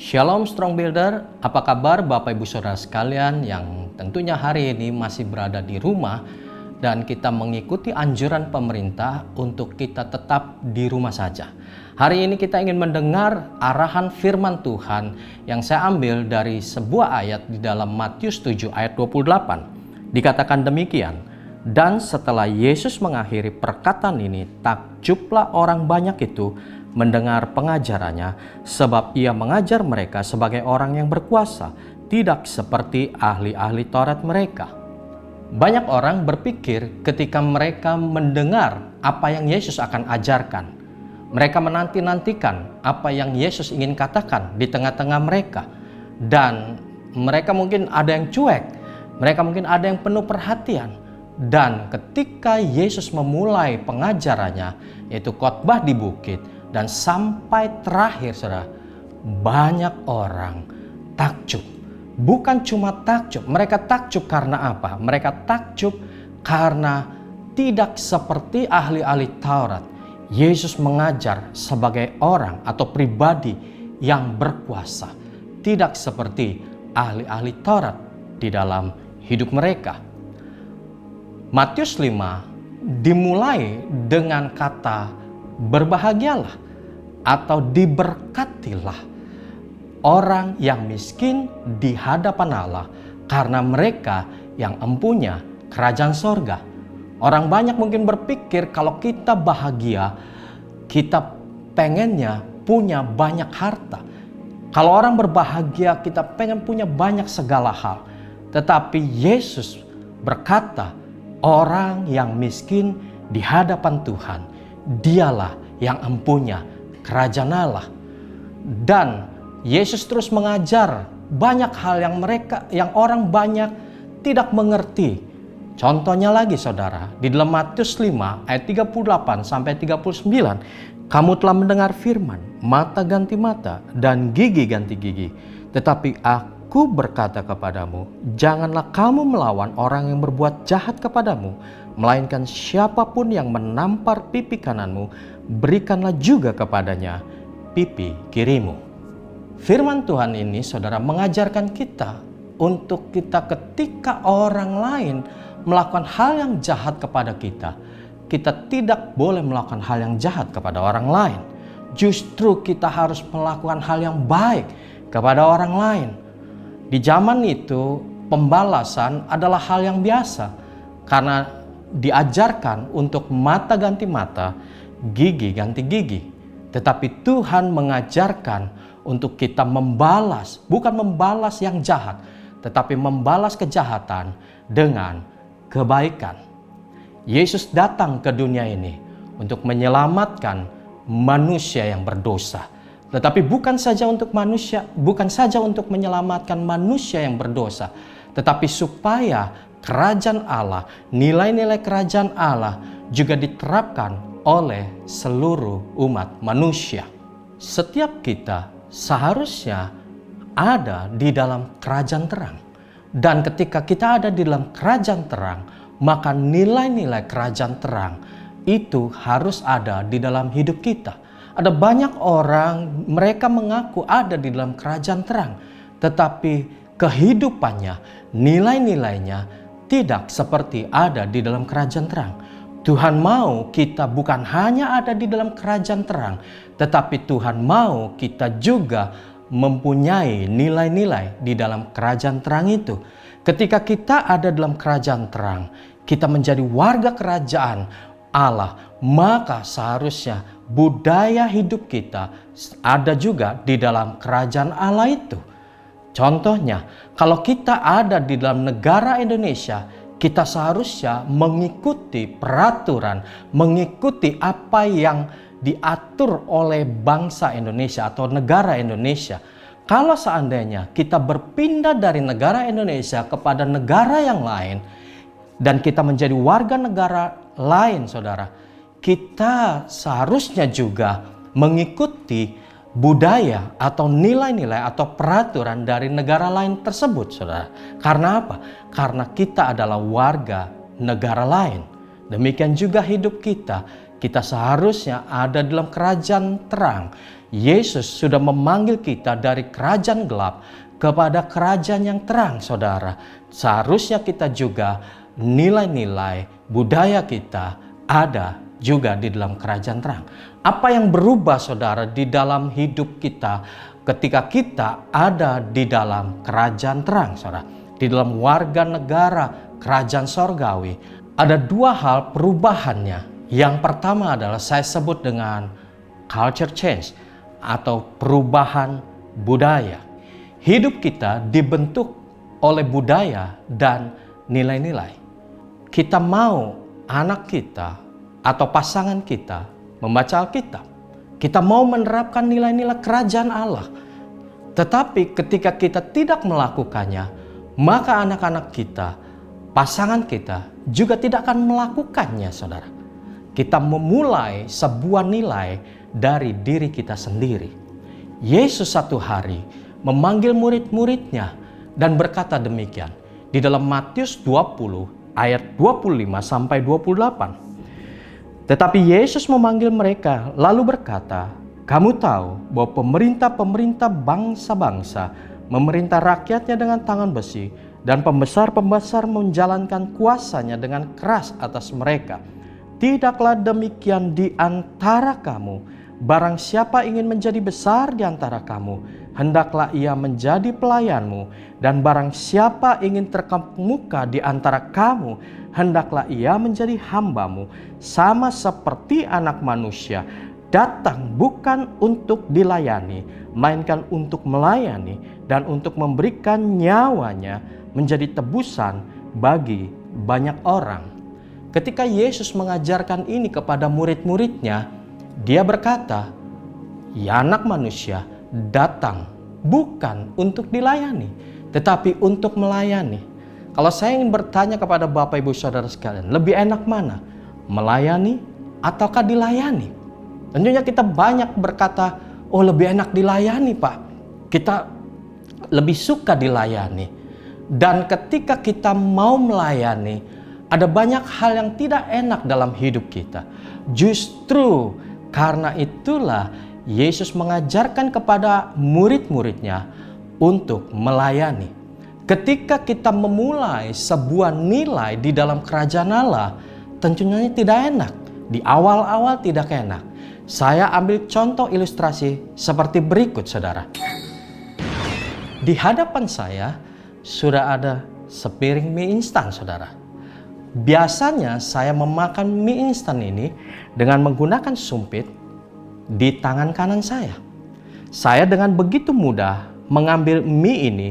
Shalom Strong Builder, apa kabar Bapak Ibu Saudara sekalian yang tentunya hari ini masih berada di rumah dan kita mengikuti anjuran pemerintah untuk kita tetap di rumah saja. Hari ini kita ingin mendengar arahan firman Tuhan yang saya ambil dari sebuah ayat di dalam Matius 7 ayat 28. Dikatakan demikian, dan setelah Yesus mengakhiri perkataan ini, takjublah orang banyak itu mendengar pengajarannya, sebab ia mengajar mereka sebagai orang yang berkuasa, tidak seperti ahli-ahli Taurat mereka. Banyak orang berpikir ketika mereka mendengar apa yang Yesus akan ajarkan, mereka menanti-nantikan apa yang Yesus ingin katakan di tengah-tengah mereka, dan mereka mungkin ada yang cuek, mereka mungkin ada yang penuh perhatian. Dan ketika Yesus memulai pengajarannya, yaitu khotbah di bukit, dan sampai terakhir, saudara, banyak orang takjub. Bukan cuma takjub, mereka takjub karena apa? Mereka takjub karena tidak seperti ahli-ahli Taurat. Yesus mengajar sebagai orang atau pribadi yang berkuasa, tidak seperti ahli-ahli Taurat di dalam hidup mereka. Matius 5 dimulai dengan kata berbahagialah atau diberkatilah orang yang miskin di hadapan Allah, karena mereka yang empunya kerajaan sorga. Orang banyak mungkin berpikir kalau kita bahagia, kita pengennya punya banyak harta. Kalau orang berbahagia, kita pengen punya banyak segala hal. Tetapi Yesus berkata, orang yang miskin di hadapan Tuhan, dialah yang empunya kerajaan Allah. Dan Yesus terus mengajar banyak hal yang orang banyak tidak mengerti. Contohnya lagi, saudara, di dalam Matius 5 ayat 38 sampai 39, kamu telah mendengar firman, mata ganti mata dan gigi ganti gigi. Tetapi aku berkata kepadamu, janganlah kamu melawan orang yang berbuat jahat kepadamu, melainkan siapapun yang menampar pipi kananmu, berikanlah juga kepadanya pipi kirimu. Firman Tuhan ini, saudara, mengajarkan kita untuk kita ketika orang lain melakukan hal yang jahat kepada kita, kita tidak boleh melakukan hal yang jahat kepada orang lain. Justru kita harus melakukan hal yang baik kepada orang lain. Di zaman itu, pembalasan adalah hal yang biasa karena diajarkan untuk mata ganti mata, gigi ganti gigi. Tetapi Tuhan mengajarkan untuk kita membalas, bukan membalas yang jahat, tetapi membalas kejahatan dengan kebaikan. Yesus datang ke dunia ini untuk menyelamatkan manusia yang berdosa. Tetapi bukan saja untuk menyelamatkan manusia yang berdosa, tetapi supaya kerajaan Allah, nilai-nilai kerajaan Allah juga diterapkan oleh seluruh umat manusia. Setiap kita seharusnya ada di dalam kerajaan terang. Dan ketika kita ada di dalam kerajaan terang, maka nilai-nilai kerajaan terang itu harus ada di dalam hidup kita. Ada banyak orang, mereka mengaku ada di dalam kerajaan terang, tetapi kehidupannya, nilai-nilainya tidak seperti ada di dalam kerajaan terang. Tuhan mau kita bukan hanya ada di dalam kerajaan terang, tetapi Tuhan mau kita juga mempunyai nilai-nilai di dalam kerajaan terang itu. Ketika kita ada dalam kerajaan terang, kita menjadi warga kerajaan Allah, maka seharusnya budaya hidup kita ada juga di dalam kerajaan Allah itu. Contohnya, kalau kita ada di dalam negara Indonesia, kita seharusnya mengikuti peraturan, mengikuti apa yang diatur oleh bangsa Indonesia atau negara Indonesia. Kalau seandainya kita berpindah dari negara Indonesia kepada negara yang lain, dan kita menjadi warga negara lain, saudara, kita seharusnya juga mengikuti budaya atau nilai-nilai atau peraturan dari negara lain tersebut, saudara. Karena apa? Karena kita adalah warga negara lain. Demikian juga hidup kita. Kita seharusnya ada dalam kerajaan terang Yesus sudah memanggil kita dari kerajaan gelap kepada kerajaan yang terang, saudara. Seharusnya kita juga nilai-nilai budaya kita ada juga di dalam kerajaan terang. Apa yang berubah, saudara, di dalam hidup kita ketika kita ada di dalam kerajaan terang, saudara, di dalam warga negara kerajaan sorgawi? Ada dua hal perubahannya. Yang pertama adalah saya sebut dengan culture change atau perubahan budaya. Hidup kita dibentuk oleh budaya dan nilai-nilai. Kita mau anak kita atau pasangan kita membaca Alkitab. Kita mau menerapkan nilai-nilai kerajaan Allah. Tetapi ketika kita tidak melakukannya, maka anak-anak kita, pasangan kita juga tidak akan melakukannya, saudara. Kita memulai sebuah nilai dari diri kita sendiri. Yesus satu hari memanggil murid-muridnya dan berkata demikian di dalam Matius 20 ayat 25 sampai 28. Tetapi Yesus memanggil mereka lalu berkata, "Kamu tahu bahwa pemerintah-pemerintah bangsa-bangsa memerintah rakyatnya dengan tangan besi, dan pembesar-pembesar menjalankan kuasanya dengan keras atas mereka. Tidaklah demikian di antara kamu. Barang siapa ingin menjadi besar di antara kamu, hendaklah ia menjadi pelayanmu. Dan barang siapa ingin terkemuka di antara kamu, hendaklah ia menjadi hambamu. Sama seperti Anak Manusia datang bukan untuk dilayani, melainkan untuk melayani dan untuk memberikan nyawanya menjadi tebusan bagi banyak orang." Ketika Yesus mengajarkan ini kepada murid-muridnya, dia berkata, "Ya, Anak Manusia datang bukan untuk dilayani, tetapi untuk melayani." Kalau saya ingin bertanya kepada Bapak Ibu Saudara sekalian, lebih enak mana? Melayani ataukah dilayani? Tentunya kita banyak berkata, "Oh, lebih enak dilayani, Pak. Kita lebih suka dilayani." Dan ketika kita mau melayani, ada banyak hal yang tidak enak dalam hidup kita. Justru karena itulah Yesus mengajarkan kepada murid-muridnya untuk melayani. Ketika kita memulai sebuah nilai di dalam kerajaan Allah, tentunya tidak enak. Di awal-awal tidak enak. Saya ambil contoh ilustrasi seperti berikut, saudara. Di hadapan saya sudah ada sepiring mie instan, saudara. Biasanya saya memakan mie instan ini dengan menggunakan sumpit di tangan kanan saya. Saya dengan begitu mudah mengambil mie ini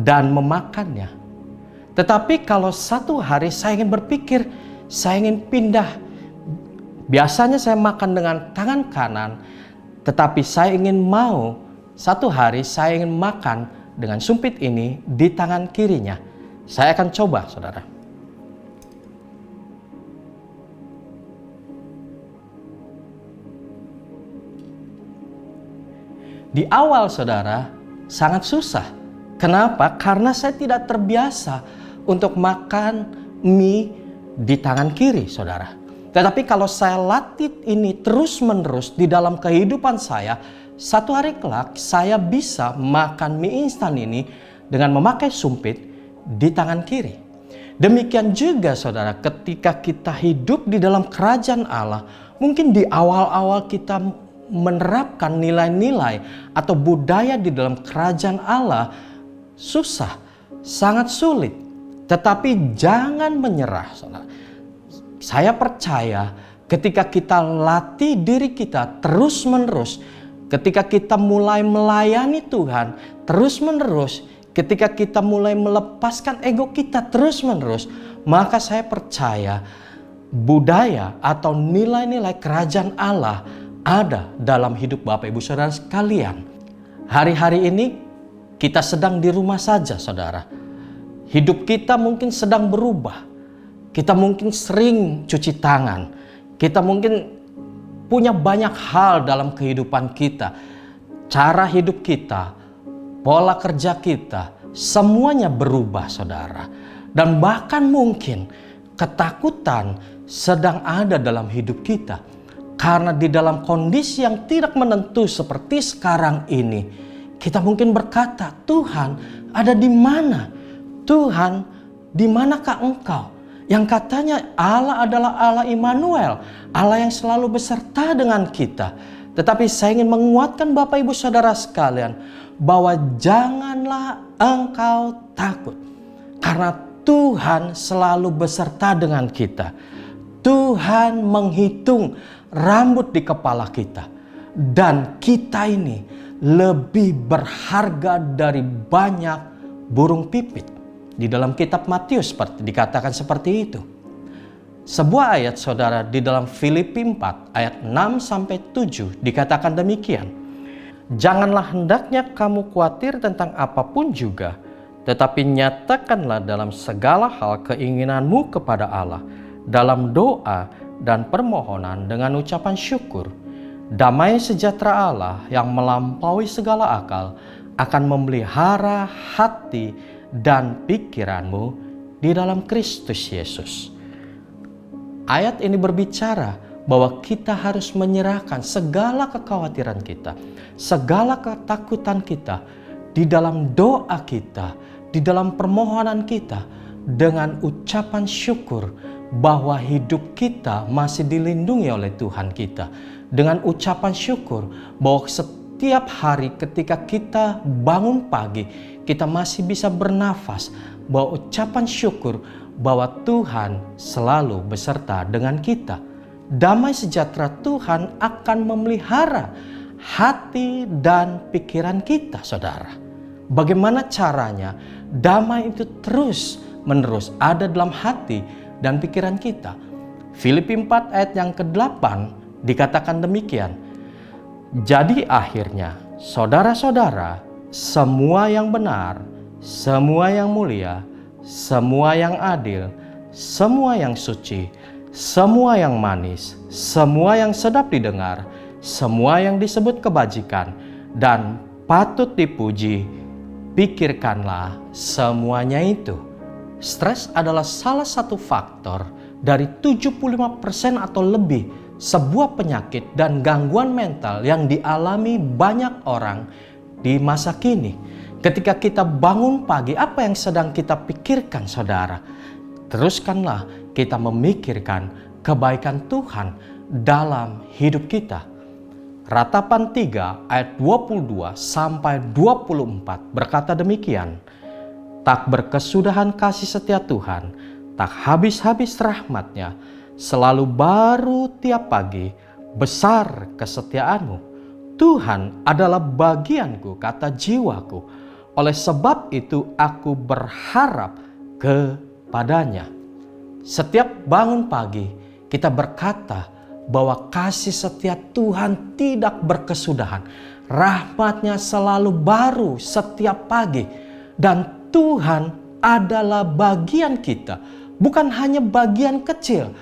dan memakannya. Tetapi kalau satu hari saya ingin berpikir, saya ingin pindah. Biasanya saya makan dengan tangan kanan, tetapi saya ingin satu hari saya ingin makan dengan sumpit ini di tangan kirinya. Saya akan coba, saudara. Di awal, saudara, sangat susah. Kenapa? Karena saya tidak terbiasa untuk makan mie di tangan kiri, saudara. Tetapi kalau saya latih ini terus-menerus di dalam kehidupan saya, satu hari kelak saya bisa makan mie instan ini dengan memakai sumpit di tangan kiri. Demikian juga, saudara, ketika kita hidup di dalam kerajaan Allah, mungkin di awal-awal kita menerapkan nilai-nilai atau budaya di dalam kerajaan Allah susah, sangat sulit. Tetapi jangan menyerah, saudara. Saya percaya ketika kita latih diri kita terus-menerus, ketika kita mulai melayani Tuhan terus-menerus, ketika kita mulai melepaskan ego kita terus-menerus, maka saya percaya budaya atau nilai-nilai kerajaan Allah ada dalam hidup Bapak Ibu Saudara sekalian. Hari-hari ini kita sedang di rumah saja, saudara. Hidup kita mungkin sedang berubah. Kita mungkin sering cuci tangan. Kita mungkin punya banyak hal dalam kehidupan kita. Cara hidup kita, pola kerja kita, semuanya berubah, saudara. Dan bahkan mungkin ketakutan sedang ada dalam hidup kita. Karena di dalam kondisi yang tidak menentu seperti sekarang ini, kita mungkin berkata, Tuhan ada di mana? Tuhan, di manakah Engkau? Yang katanya Allah adalah Allah Immanuel, Allah yang selalu beserta dengan kita. Tetapi saya ingin menguatkan Bapak Ibu Saudara sekalian, bahwa janganlah engkau takut. Karena Tuhan selalu beserta dengan kita. Tuhan menghitung rambut di kepala kita. Dan kita ini lebih berharga dari banyak burung pipit. Di dalam kitab Matius dikatakan seperti itu. Sebuah ayat saudara di dalam Filipi 4 ayat 6-7 dikatakan demikian. Janganlah hendaknya kamu khawatir tentang apapun juga, tetapi nyatakanlah dalam segala hal keinginanmu kepada Allah, dalam doa dan permohonan dengan ucapan syukur. Damai sejahtera Allah yang melampaui segala akal akan memelihara hati dan pikiranmu di dalam Kristus Yesus. Ayat ini berbicara bahwa kita harus menyerahkan segala kekhawatiran kita, segala ketakutan kita di dalam doa kita, di dalam permohonan kita dengan ucapan syukur bahwa hidup kita masih dilindungi oleh Tuhan kita. Dengan ucapan syukur bahwa setiap hari ketika kita bangun pagi, kita masih bisa bernafas, bahwa ucapan syukur bahwa Tuhan selalu beserta dengan kita. Damai sejahtera Tuhan akan memelihara hati dan pikiran kita, saudara. Bagaimana caranya? Damai itu terus-menerus ada dalam hati dan pikiran kita. Filipi 4 ayat yang ke-8 dikatakan demikian. Jadi akhirnya, saudara-saudara, semua yang benar, semua yang mulia, semua yang adil, semua yang suci, semua yang manis, semua yang sedap didengar, semua yang disebut kebajikan dan patut dipuji, pikirkanlah semuanya itu. Stres adalah salah satu faktor dari 75% atau lebih sebuah penyakit dan gangguan mental yang dialami banyak orang di masa kini. Ketika kita bangun pagi, apa yang sedang kita pikirkan, saudara? Teruskanlah kita memikirkan kebaikan Tuhan dalam hidup kita. Ratapan 3 ayat 22-24 berkata demikian. Tak berkesudahan kasih setia Tuhan, tak habis-habis rahmat-Nya, selalu baru tiap pagi, besar kesetiaanmu. Tuhan adalah bagianku, kata jiwaku. Oleh sebab itu aku berharap kepadanya. Setiap bangun pagi kita berkata bahwa kasih setia Tuhan tidak berkesudahan. Rahmat-Nya selalu baru setiap pagi. Dan Tuhan adalah bagian kita. Bukan hanya bagian kecil.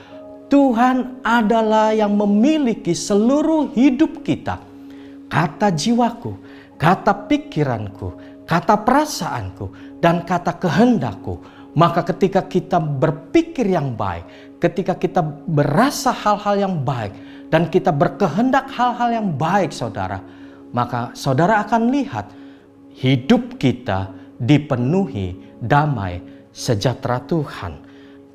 Tuhan adalah yang memiliki seluruh hidup kita. Kata jiwaku, kata pikiranku, kata perasaanku, dan kata kehendakku. Maka ketika kita berpikir yang baik, ketika kita berasa hal-hal yang baik, dan kita berkehendak hal-hal yang baik, saudara, maka saudara akan lihat hidup kita dipenuhi damai sejahtera Tuhan.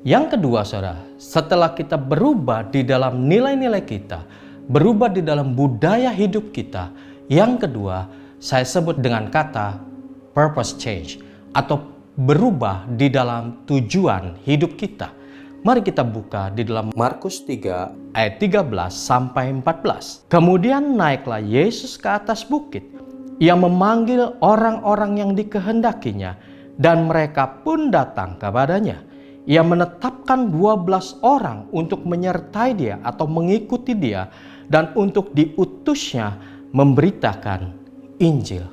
Yang kedua, saudara, setelah kita berubah di dalam nilai-nilai kita, berubah di dalam budaya hidup kita, yang kedua saya sebut dengan kata purpose change atau berubah di dalam tujuan hidup kita. Mari kita buka di dalam Markus 3 ayat 13-14. Kemudian naiklah Yesus ke atas bukit. Ia memanggil orang-orang yang dikehendakinya dan mereka pun datang kepadanya. Ia menetapkan 12 orang untuk menyertai dia atau mengikuti dia dan untuk diutusnya memberitakan Injil.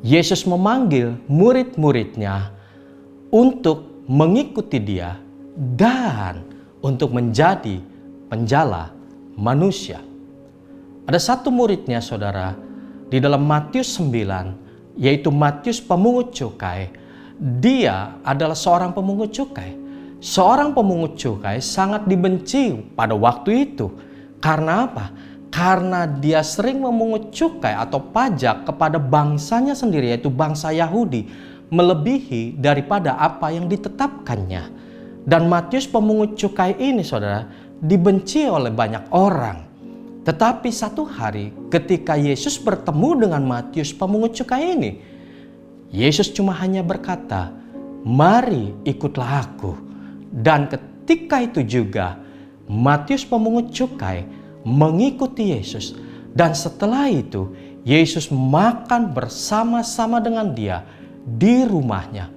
Yesus memanggil murid-muridnya untuk mengikuti dia dan untuk menjadi penjala manusia. Ada satu muridnya, saudara, di dalam Matius 9, yaitu Matius pemungut cukai. Dia adalah seorang pemungut cukai. Seorang pemungut cukai sangat dibenci pada waktu itu. Karena apa? Karena dia sering memungut cukai atau pajak kepada bangsanya sendiri, yaitu bangsa Yahudi, melebihi daripada apa yang ditetapkannya. Dan Matius pemungut cukai ini, saudara, dibenci oleh banyak orang. Tetapi satu hari ketika Yesus bertemu dengan Matius pemungut cukai ini, Yesus cuma hanya berkata, "Mari ikutlah aku." Dan ketika itu juga Matius pemungut cukai mengikuti Yesus. Dan setelah itu Yesus makan bersama-sama dengan dia di rumahnya.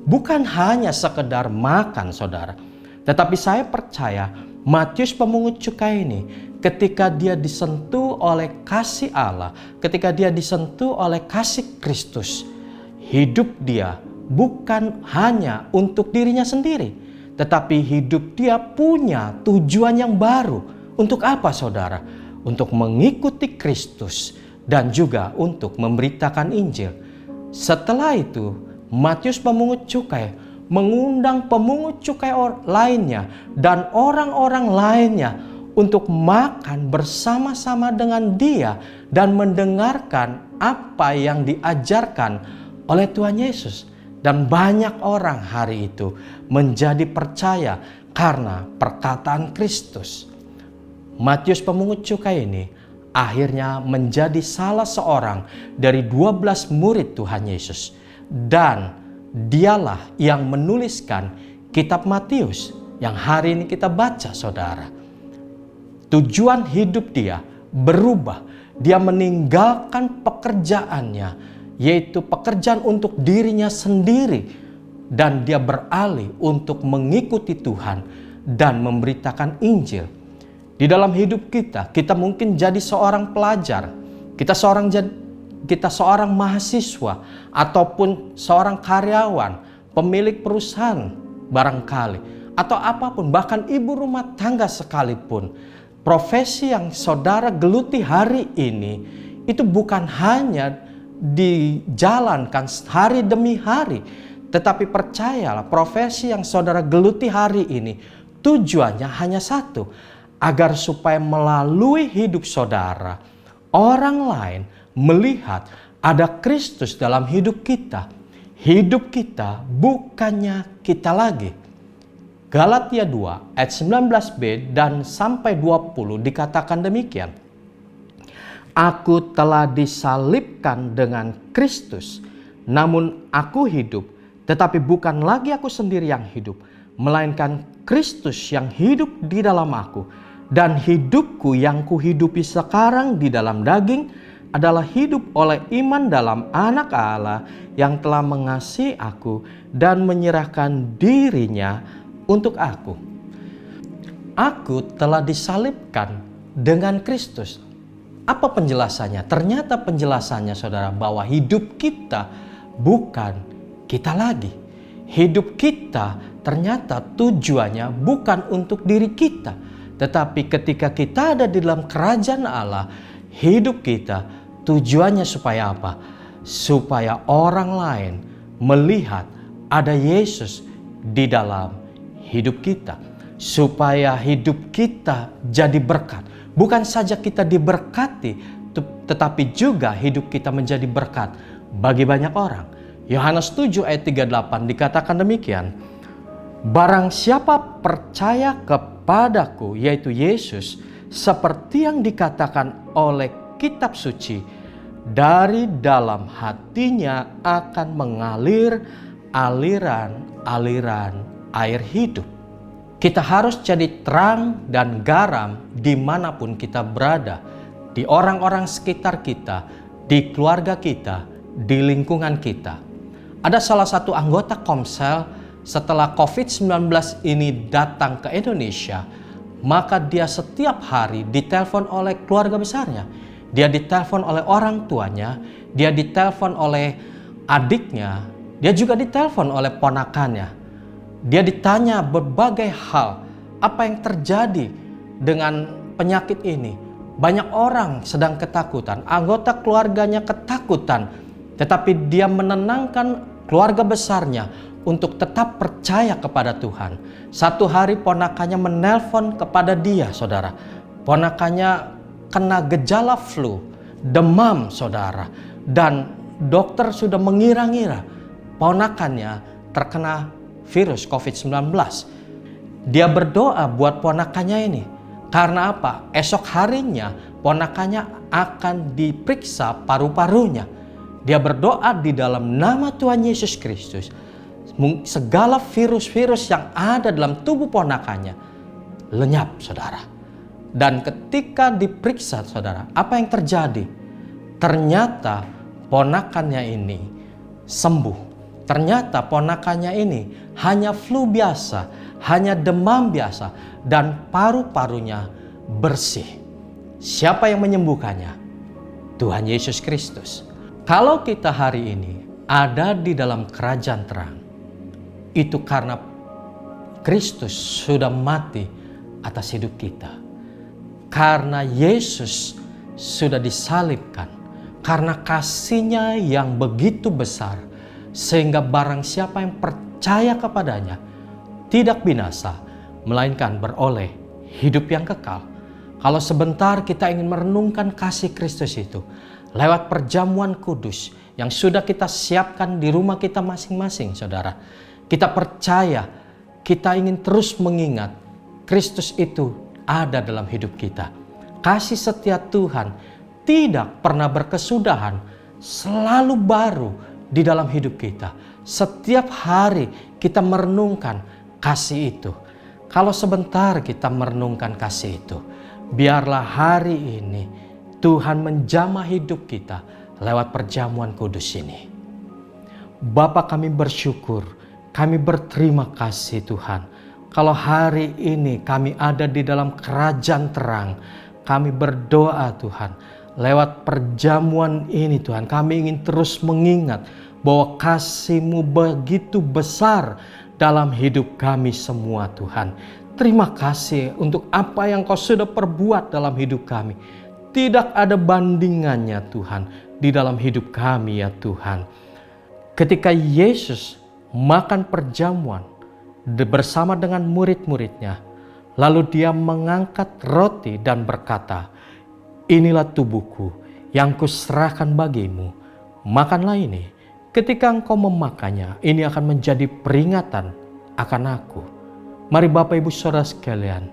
Bukan hanya sekedar makan, saudara. Tetapi saya percaya Matius pemungut cukai ini, ketika dia disentuh oleh kasih Allah, ketika dia disentuh oleh kasih Kristus, hidup dia bukan hanya untuk dirinya sendiri, tetapi hidup dia punya tujuan yang baru. Untuk apa, saudara? Untuk mengikuti Kristus dan juga untuk memberitakan Injil. Setelah itu, Matius pemungut cukai mengundang pemungut cukai lainnya dan orang-orang lainnya untuk makan bersama-sama dengan dia dan mendengarkan apa yang diajarkan oleh Tuhan Yesus. Dan banyak orang hari itu menjadi percaya karena perkataan Kristus. Matius pemungut cukai ini akhirnya menjadi salah seorang dari 12 murid Tuhan Yesus. Dan dialah yang menuliskan kitab Matius yang hari ini kita baca, saudara. Tujuan hidup dia berubah. Dia meninggalkan pekerjaannya, yaitu pekerjaan untuk dirinya sendiri, dan dia beralih untuk mengikuti Tuhan dan memberitakan Injil. Di dalam hidup kita mungkin jadi seorang pelajar, kita seorang mahasiswa, ataupun seorang karyawan, pemilik perusahaan barangkali, atau apapun, bahkan ibu rumah tangga sekalipun. Profesi yang saudara geluti hari ini itu bukan hanya dijalankan hari demi hari, tetapi percayalah, profesi yang saudara geluti hari ini tujuannya hanya satu, agar supaya melalui hidup saudara, orang lain melihat ada Kristus dalam hidup kita. Hidup kita bukannya kita lagi. Galatia 2 ayat 19b dan sampai 20 dikatakan demikian. Aku telah disalibkan dengan Kristus, namun aku hidup, tetapi bukan lagi aku sendiri yang hidup, melainkan Kristus yang hidup di dalam aku. Dan hidupku yang kuhidupi sekarang di dalam daging adalah hidup oleh iman dalam Anak Allah yang telah mengasihi aku dan menyerahkan dirinya untuk aku. Aku telah disalibkan dengan Kristus. Apa penjelasannya? Ternyata penjelasannya, saudara, bahwa hidup kita bukan kita lagi. Hidup kita ternyata tujuannya bukan untuk diri kita. Tetapi ketika kita ada di dalam kerajaan Allah, hidup kita tujuannya supaya apa? Supaya orang lain melihat ada Yesus di dalam hidup kita. Supaya hidup kita jadi berkat. Bukan saja kita diberkati, tetapi juga hidup kita menjadi berkat bagi banyak orang. Yohanes 7 ayat 38 dikatakan demikian. Barang siapa percaya kepadaku, yaitu Yesus, seperti yang dikatakan oleh kitab suci, dari dalam hatinya akan mengalir aliran-aliran air hidup. Kita harus jadi terang dan garam dimanapun kita berada, di orang-orang sekitar kita, di keluarga kita, di lingkungan kita. Ada salah satu anggota Komsel setelah COVID-19 ini datang ke Indonesia, maka dia setiap hari ditelepon oleh keluarga besarnya. Dia ditelepon oleh orang tuanya, dia ditelepon oleh adiknya, dia juga ditelepon oleh ponakannya. Dia ditanya berbagai hal, apa yang terjadi dengan penyakit ini. Banyak orang sedang ketakutan, anggota keluarganya ketakutan, tetapi dia menenangkan keluarga besarnya untuk tetap percaya kepada Tuhan. Satu hari ponakannya menelpon kepada dia, saudara. Ponakannya kena gejala flu, demam saudara. Dan dokter sudah mengira-ngira ponakannya terkena virus COVID-19. Dia berdoa buat ponakannya ini. Karena apa? Esok harinya ponakannya akan diperiksa paru-parunya. Dia berdoa di dalam nama Tuhan Yesus Kristus. Segala virus-virus yang ada dalam tubuh ponakannya lenyap saudara. Dan ketika diperiksa saudara, apa yang terjadi? Ternyata ponakannya ini sembuh. Ternyata ponakannya ini hanya flu biasa, hanya demam biasa, dan paru-parunya bersih. Siapa yang menyembuhkannya? Tuhan Yesus Kristus. Kalau kita hari ini ada di dalam kerajaan terang, itu karena Kristus sudah mati atas hidup kita. Karena Yesus sudah disalibkan, karena kasih-Nya yang begitu besar, sehingga barang siapa yang percaya kepadanya tidak binasa, melainkan beroleh hidup yang kekal. Kalau sebentar kita ingin merenungkan kasih Kristus itu lewat perjamuan kudus yang sudah kita siapkan di rumah kita masing-masing saudara. Kita percaya, kita ingin terus mengingat Kristus itu ada dalam hidup kita. Kasih setia Tuhan tidak pernah berkesudahan, selalu baru di dalam hidup kita. Setiap hari kita merenungkan kasih itu. Kalau sebentar kita merenungkan kasih itu, biarlah hari ini Tuhan menjamah hidup kita lewat perjamuan kudus ini. Bapa, kami bersyukur, kami berterima kasih Tuhan. Kalau hari ini kami ada di dalam kerajaan terang, kami berdoa Tuhan, lewat perjamuan ini Tuhan, kami ingin terus mengingat bahwa kasih-Mu begitu besar dalam hidup kami semua Tuhan. Terima kasih untuk apa yang Kau sudah perbuat dalam hidup kami. Tidak ada bandingannya Tuhan di dalam hidup kami ya Tuhan. Ketika Yesus makan perjamuan bersama dengan murid-muridnya, lalu Dia mengangkat roti dan berkata, "Inilah tubuhku yang kuserahkan bagimu. Makanlah ini. Ketika engkau memakannya, ini akan menjadi peringatan akan aku." Mari Bapak Ibu Saudara sekalian,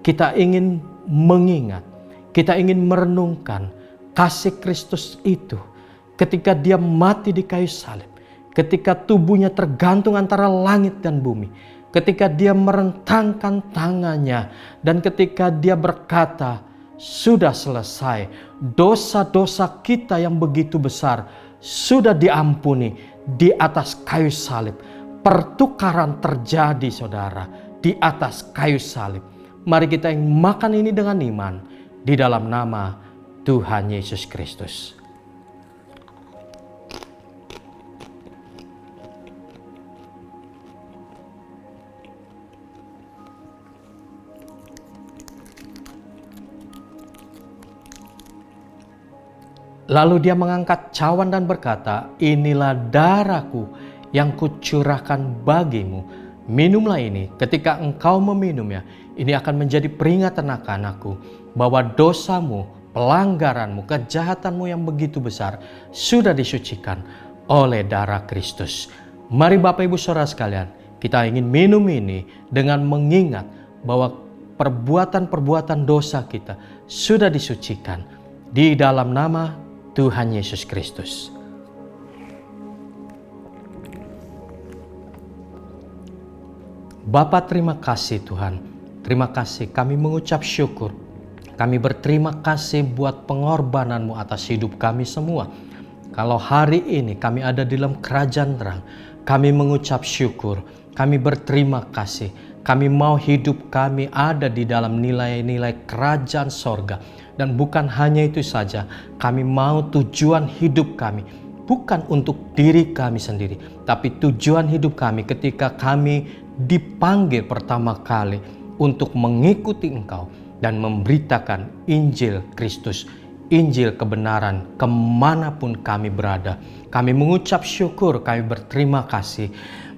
kita ingin mengingat, kita ingin merenungkan kasih Kristus itu ketika Dia mati di kayu salib, ketika tubuhnya tergantung antara langit dan bumi, ketika Dia merentangkan tangannya, dan ketika Dia berkata, "Sudah selesai." Dosa-dosa kita yang begitu besar sudah diampuni di atas kayu salib. Pertukaran terjadi saudara di atas kayu salib. Mari kita yang makan ini dengan iman di dalam nama Tuhan Yesus Kristus. Lalu Dia mengangkat cawan dan berkata, "Inilah darahku yang kucurahkan bagimu. Minumlah ini, ketika engkau meminumnya, ini akan menjadi peringatan akan aku, bahwa dosamu, pelanggaranmu, kejahatanmu yang begitu besar sudah disucikan oleh darah Kristus." Mari Bapak Ibu Saudara sekalian, kita ingin minum ini dengan mengingat bahwa perbuatan-perbuatan dosa kita sudah disucikan di dalam nama Tuhan Yesus Kristus. Bapa, terima kasih Tuhan. Terima kasih, kami mengucap syukur. Kami berterima kasih buat pengorbanan-Mu atas hidup kami semua. Kalau hari ini kami ada di dalam kerajaan terang, kami mengucap syukur. Kami berterima kasih. Kami mau hidup kami ada di dalam nilai-nilai kerajaan sorga. Dan bukan hanya itu saja, kami mau tujuan hidup kami bukan untuk diri kami sendiri, tapi tujuan hidup kami ketika kami dipanggil pertama kali untuk mengikuti Engkau dan memberitakan Injil Kristus, Injil kebenaran kemanapun kami berada. Kami mengucap syukur, kami berterima kasih.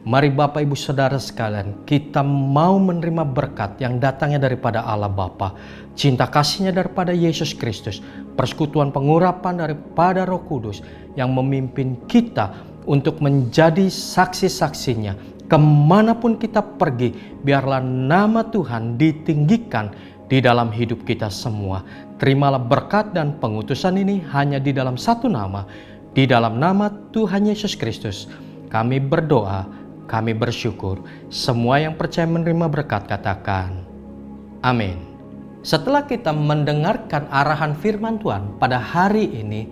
Mari Bapak Ibu Saudara sekalian, kita mau menerima berkat yang datangnya daripada Allah Bapa, cinta kasihnya daripada Yesus Kristus, persekutuan pengurapan daripada Roh Kudus yang memimpin kita untuk menjadi saksi-saksinya. Kemanapun kita pergi, biarlah nama Tuhan ditinggikan di dalam hidup kita semua. Terimalah berkat dan pengutusan ini hanya di dalam satu nama, di dalam nama Tuhan Yesus Kristus. Kami berdoa, kami bersyukur. Semua yang percaya menerima berkat katakan amin. Setelah kita mendengarkan arahan firman Tuhan pada hari ini,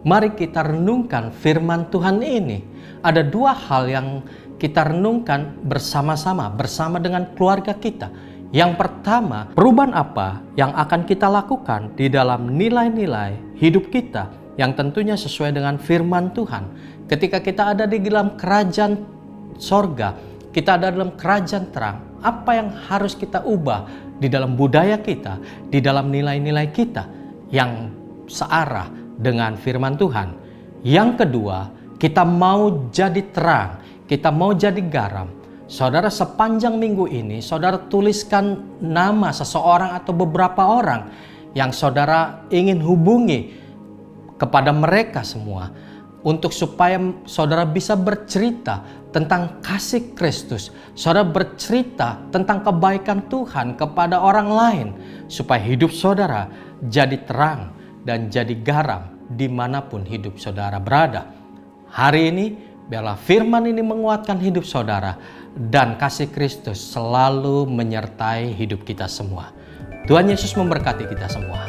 mari kita renungkan firman Tuhan ini. Ada dua hal yang kita renungkan bersama-sama dengan keluarga kita. Yang pertama, perubahan apa yang akan kita lakukan di dalam nilai-nilai hidup kita yang tentunya sesuai dengan firman Tuhan. Ketika kita ada di dalam kerajaan sorga, kita ada dalam kerajaan terang, apa yang harus kita ubah di dalam budaya kita, di dalam nilai-nilai kita yang searah dengan firman Tuhan. Yang kedua, kita mau jadi terang, kita mau jadi garam. Saudara, sepanjang minggu ini, saudara tuliskan nama seseorang atau beberapa orang yang saudara ingin hubungi kepada mereka semua, untuk supaya saudara bisa bercerita tentang kasih Kristus. Saudara bercerita tentang kebaikan Tuhan kepada orang lain, supaya hidup saudara jadi terang dan jadi garam dimanapun hidup saudara berada. Hari ini biarlah firman ini menguatkan hidup saudara, dan kasih Kristus selalu menyertai hidup kita semua. Tuhan Yesus memberkati kita semua.